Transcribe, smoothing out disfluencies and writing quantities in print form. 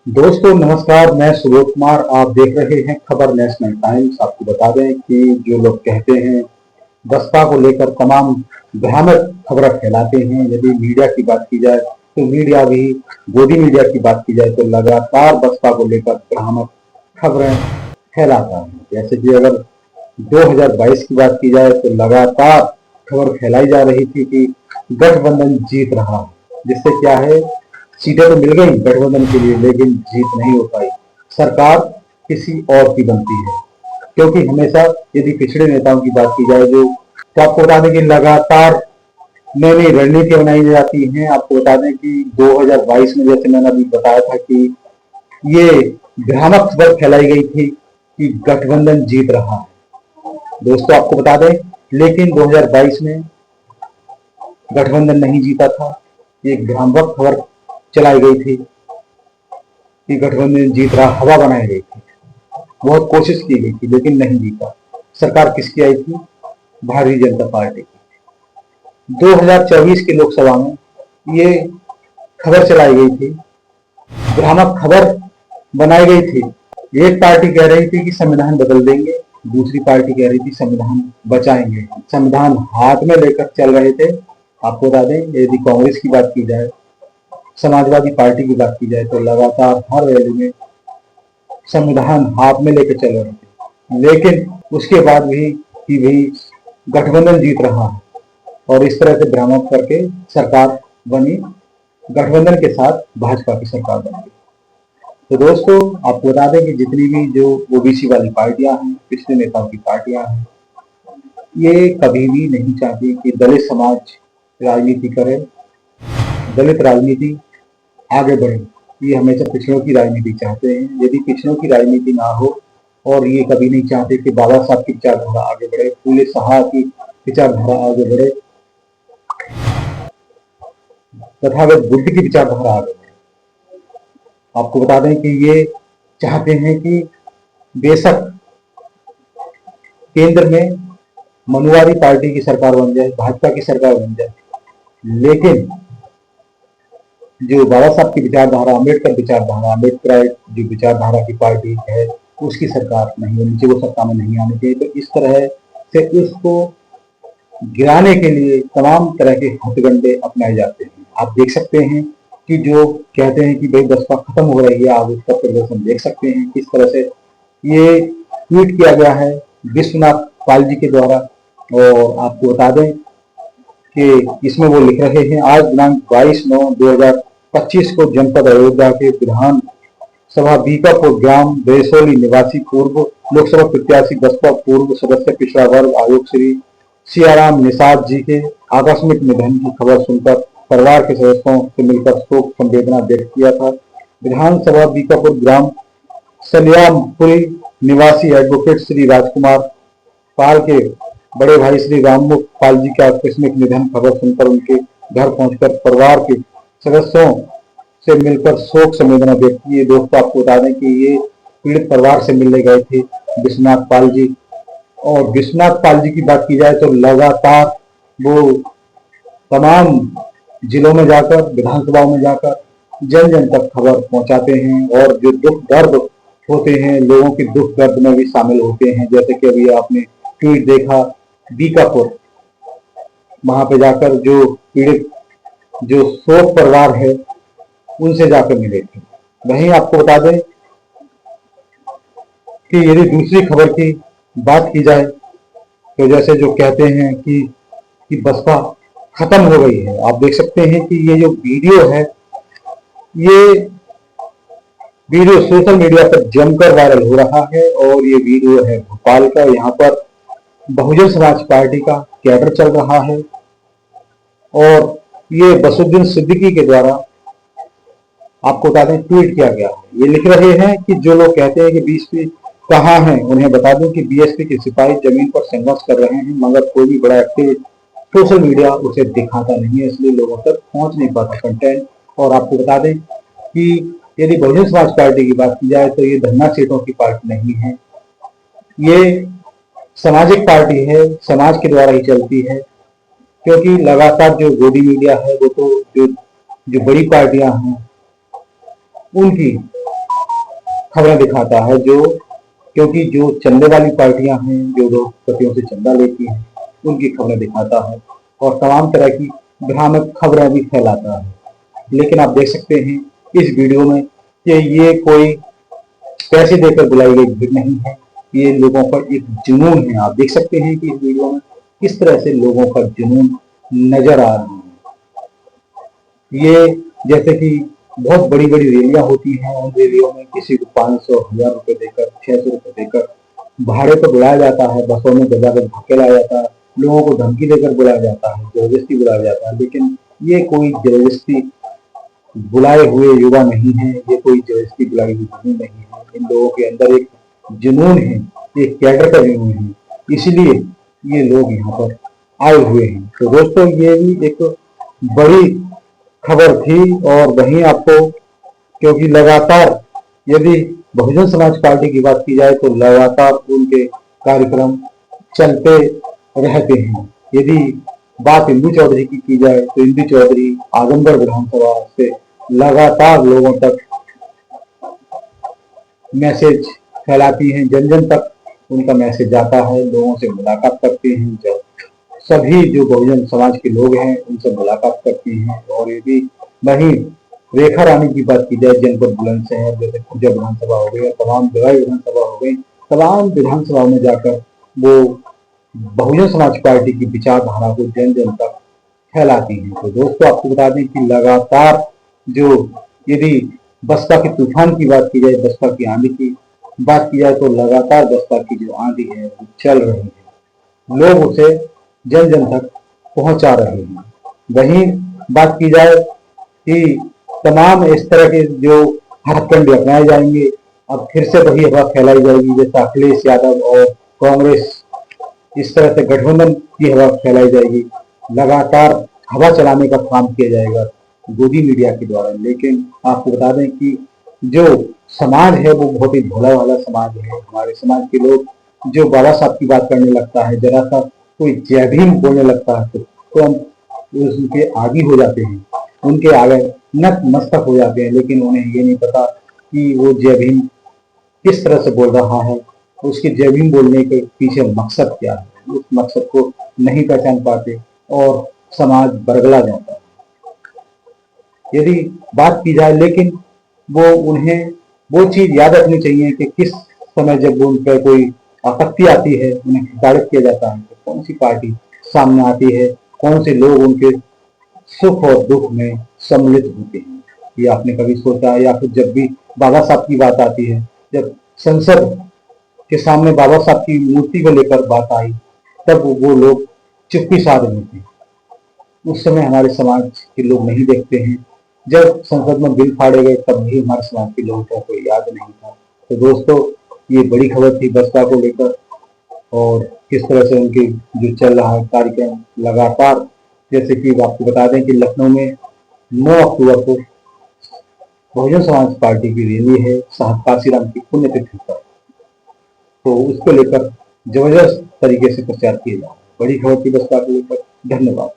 दोस्तों नमस्कार, मैं सुबोध कुमार। आप देख रहे हैं खबर नेशनल टाइम्स। आपको बता दें कि जो लोग कहते हैं बसपा को लेकर तमाम भ्रामक खबरें फैलाते हैं। यदि मीडिया की बात की जाए तो मीडिया भी, गोदी मीडिया की बात की जाए तो लगातार बसपा को लेकर भ्रामक खबरें फैलाता है। जैसे कि अगर 2022 की बात की जाए तो लगातार खबर फैलाई जा रही थी कि गठबंधन जीत रहा है, जिससे क्या है, सीटें तो मिल गई गठबंधन के लिए लेकिन जीत नहीं हो पाई। सरकार किसी और की बनती है, क्योंकि हमेशा यदि पिछड़े नेताओं की बात की जाए तो आपको बता दें कि लगातार नई नई रणनीति बनाई जाती हैं। आपको बता दें कि 2022 में, जैसे मैंने अभी बताया था, कि ये भ्रामक खबर फैलाई गई थी कि गठबंधन जीत रहा है। दोस्तों आपको बता दें, लेकिन 2022 में गठबंधन नहीं जीता था। ये भ्रामक खबर चलाई गई थी कि गठबंधन जीत रहा, हवा बनाई गई थी। बहुत कोशिश की गई थी लेकिन नहीं जीता। सरकार किसकी आई थी? भारतीय जनता पार्टी की। 2024 के लोकसभा में ये खबर चलाई गई थी, भ्रामक खबर बनाई गई थी। एक पार्टी कह रही थी कि संविधान बदल देंगे, दूसरी पार्टी कह रही थी संविधान बचाएंगे। संविधान हाथ में लेकर चल रहे थे। आपको बता दें, यदि कांग्रेस की बात की जाए, समाजवादी पार्टी की बात की जाए तो लगातार हर रैली में संविधान हाथ में लेकर चल रहे थे, लेकिन उसके बाद भी गठबंधन जीत रहा है और इस तरह से भ्रामक करके सरकार बनी। गठबंधन के साथ भाजपा की सरकार बन गई। तो दोस्तों आपको बता दें कि जितनी भी जो ओबीसी वाली पार्टियां हैं, पिछले नेताओं की पार्टियां हैं, ये कभी भी नहीं चाहती कि दलित समाज राजनीति करे, दलित राजनीति आगे बढ़े। ये हमेशा पिछड़ों की राजनीति चाहते हैं। यदि पिछड़ों की राजनीति ना हो, और ये कभी नहीं चाहते कि बाबा साहब की विचारधारा आगे बढ़े, फूले शाह की विचारधारा आगे बढ़े, तथागत बुद्ध की विचारधारा आगे बढ़े। आपको बता दें कि ये चाहते हैं कि बेशक केंद्र में मनुवादी पार्टी की सरकार बन जाए, भाजपा की सरकार बन जाए, लेकिन जो बाबा साहब की विचारधारा, अम्बेडकर विचारधारा, अम्बेडकर जो विचारधारा की पार्टी है, उसकी सरकार नहीं होनी चाहिए, वो सत्ता में नहीं आनी चाहिए। तो इस तरह से उसको गिराने के लिए तमाम तरह के हथकंडे अपनाए जाते हैं। आप देख सकते हैं कि जो कहते हैं कि भाई बसपा खत्म हो रही है, आप उसका प्रदर्शन देख सकते हैं किस तरह से ये ट्वीट किया गया है विश्वनाथ पाल जी के द्वारा। और आपको बता दें कि इसमें वो लिख रहे हैं, आज दिनांक 22/9/2025 को जनपद अयोध्या के विधान सभा बीकापुर ग्राम बेसोली निवासी पूर्व लोकसभा प्रत्याशी बसपा पूर्व सदस्य पिछड़ा वर्ग आयोग श्री सियाराम निषाद जी के आकस्मिक निधन की खबर सुनकर परिवार के सदस्यों से मिलकर शोक संवेदना व्यक्त किया था। विधानसभा बीकापुर ग्राम सलियामपुरी निवासी एडवोकेट श्री राजकुमार पाल के बड़े भाई श्री राममुख पाल जी के आकस्मिक निधन खबर सुनकर उनके घर पहुंचकर परिवार के सदस्यों से मिलकर शोक संवेदना व्यक्त की। दोस्तों आपको बता दें कि ये पीड़ित परिवार से मिलने गए थे विश्वनाथ पाल जी। और विश्वनाथ पाल जी की बात की जाए तो लगातार वो तमाम जिलों में जाकर, विधानसभाओं में जाकर जन जन तक खबर पहुंचाते हैं और जो दुख दर्द होते हैं लोगों के दुख दर्द में भी शामिल होते हैं। जैसे कि अभी आपने ट्वीट देखा बीकापुर, वहां पे जाकर जो पीड़ित, जो शोक परिवार है, उनसे जाकर मिले थे। वहीं आपको बता दें कि यदि दूसरी खबर की बात की जाए तो जैसे जो कहते हैं कि बसपा खत्म हो गई है, आप देख सकते हैं कि ये जो वीडियो है, ये वीडियो सोशल मीडिया पर जमकर वायरल हो रहा है। और ये वीडियो है भोपाल का। यहाँ पर बहुजन समाज पार्टी का कैडर चल रहा है और ये बसुद्दीन सिद्दीकी के द्वारा आपको बता दें ट्वीट किया गया है। ये लिख रहे हैं कि जो लोग कहते हैं कि बीएसपी कहाँ है, उन्हें बता दूं कि बीएसपी के सिपाही जमीन पर संघर्ष कर रहे हैं, मगर कोई भी बड़ा एक्टिव सोशल मीडिया उसे दिखाता नहीं है, इसलिए लोगों तक पहुंच नहीं पाता कंटेंट। और आपको बता दें कि यदि बहुजन समाज पार्टी की बात की जाए तो ये धन्ना सेठों की पार्टी नहीं है, ये सामाजिक पार्टी है, समाज के द्वारा ही चलती है। क्योंकि लगातार जो गोदी मीडिया है, वो तो जो बड़ी पार्टियां हैं उनकी खबरें दिखाता है, जो क्योंकि जो चंदे वाली पार्टियां हैं, जो लोग पतियों से चंदा लेती हैं, उनकी खबरें दिखाता है और तमाम तरह की भ्रामक खबरें भी फैलाता है। लेकिन आप देख सकते हैं इस वीडियो में कि ये कोई पैसे देकर बुलाई गई भीड़ नहीं है, ये लोगों का एक जुनून है। आप देख सकते हैं कि इस वीडियो में किस तरह से लोगों का जुनून नजर आ रहा है। ये जैसे कि बहुत बड़ी बड़ी रैलियां होती हैं, उन रैलियों में किसी को 500 1000 रुपए देकर 600 रुपए देकर भाड़े पर बुलाया जाता है, बसों में दबाकर धकेला जाता है, लोगों को धमकी देकर बुलाया जाता है, जबरदस्ती बुलाया जाता है। लेकिन ये कोई जबरदस्ती बुलाए हुए युवा नहीं है, ये कोई जबरदस्ती बुलाई हुई जुनून नहीं है। इन लोगों के अंदर एक जुनून है, एक कैडर का जुनून है, इसलिए ये लोग यहाँ पर आए हुए हैं। तो दोस्तों, ये भी एक बड़ी खबर थी। और वहीं आपको, क्योंकि लगातार यदि बहुजन समाज पार्टी की बात की जाए तो लगातार उनके कार्यक्रम चलते रहते हैं। यदि बात इंदु चौधरी की जाए तो इंदु चौधरी आजमगढ़ विधानसभा से लगातार लोगों तक मैसेज फैलाती हैं, जन जन तक उनका मैसेज जाता है, लोगों से मुलाकात करते हैं, जब सभी जो बहुजन समाज के लोग हैं उनसे मुलाकात करती हैं। और यदि वहीं रेखा रानी की बात की जाए, जनपद बुलंदशहर जैसे खुर्जा विधानसभा हो गई, तमाम जगह विधानसभा हो गई, तमाम विधानसभाओं में जाकर वो बहुजन समाज पार्टी की विचारधारा को जन जन तक फैलाती हैं। तो दोस्तों, आपको बता दें कि लगातार जो, यदि बसपा के तूफान की बात की जाए, बसपा की आंधी की बात की जाए, तो लगातार बसपा की जो आंधी है वो चल रही है, लोग उसे जन जन तक पहुंचा रहे हैं। वहीं बात की जाए कि तमाम इस तरह के जो हथकंडे अपनाए जाएंगे, अब फिर से वही हवा फैलाई जाएगी, जैसे अखिलेश यादव और कांग्रेस इस तरह से गठबंधन की हवा फैलाई जाएगी, लगातार हवा चलाने का काम किया जाएगा गोदी मीडिया के द्वारा। लेकिन आपको बता दें कि जो समाज है वो बहुत ही भोला वाला समाज है। हमारे समाज के लोग, जो बाबा साहब की बात करने लगता है, जरा सा कोई जय भीम बोलने लगता है तो हम उनके आदी हो जाते हैं, उनके आगे नतमस्तक हो जाते हैं। लेकिन उन्हें ये नहीं पता कि वो जय भीम किस तरह से बोल रहा है, उसके जय भीम बोलने के पीछे मकसद क्या है, उस मकसद को नहीं पहचान पाते और समाज बरगला जाता है। यदि बात की जाए, लेकिन वो उन्हें वो चीज याद रखनी चाहिए कि किस समय जब उन पर कोई आपत्ति आती है, उन्हें हिदायत किया जाता है तो कौन सी पार्टी सामने आती है, कौन से लोग उनके सुख और दुख में सम्मिलित होते हैं। ये आपने कभी सोचा? या फिर जब भी बाबा साहब की बात आती है, जब संसद के सामने बाबा साहब की मूर्ति को लेकर बात आई, तब वो लोग चुप्पी साध लेते हैं। उस समय हमारे समाज के लोग नहीं देखते हैं। जब संसद में बिल फाड़े गए तब भी हमारे समाज के लोगों को याद नहीं था। तो दोस्तों, ये बड़ी खबर थी बसपा को लेकर, और किस तरह से उनके जो चल रहा है कार्यक्रम लगातार, जैसे कि आपको बता दें कि लखनऊ में 9 अक्टूबर को बहुजन समाज पार्टी की रैली है साहब काशीराम की पुण्यतिथि पर, तो उसको लेकर जबरदस्त तरीके से प्रचार किया जा रहा है। बड़ी खबर थी बसपा को लेकर। धन्यवाद।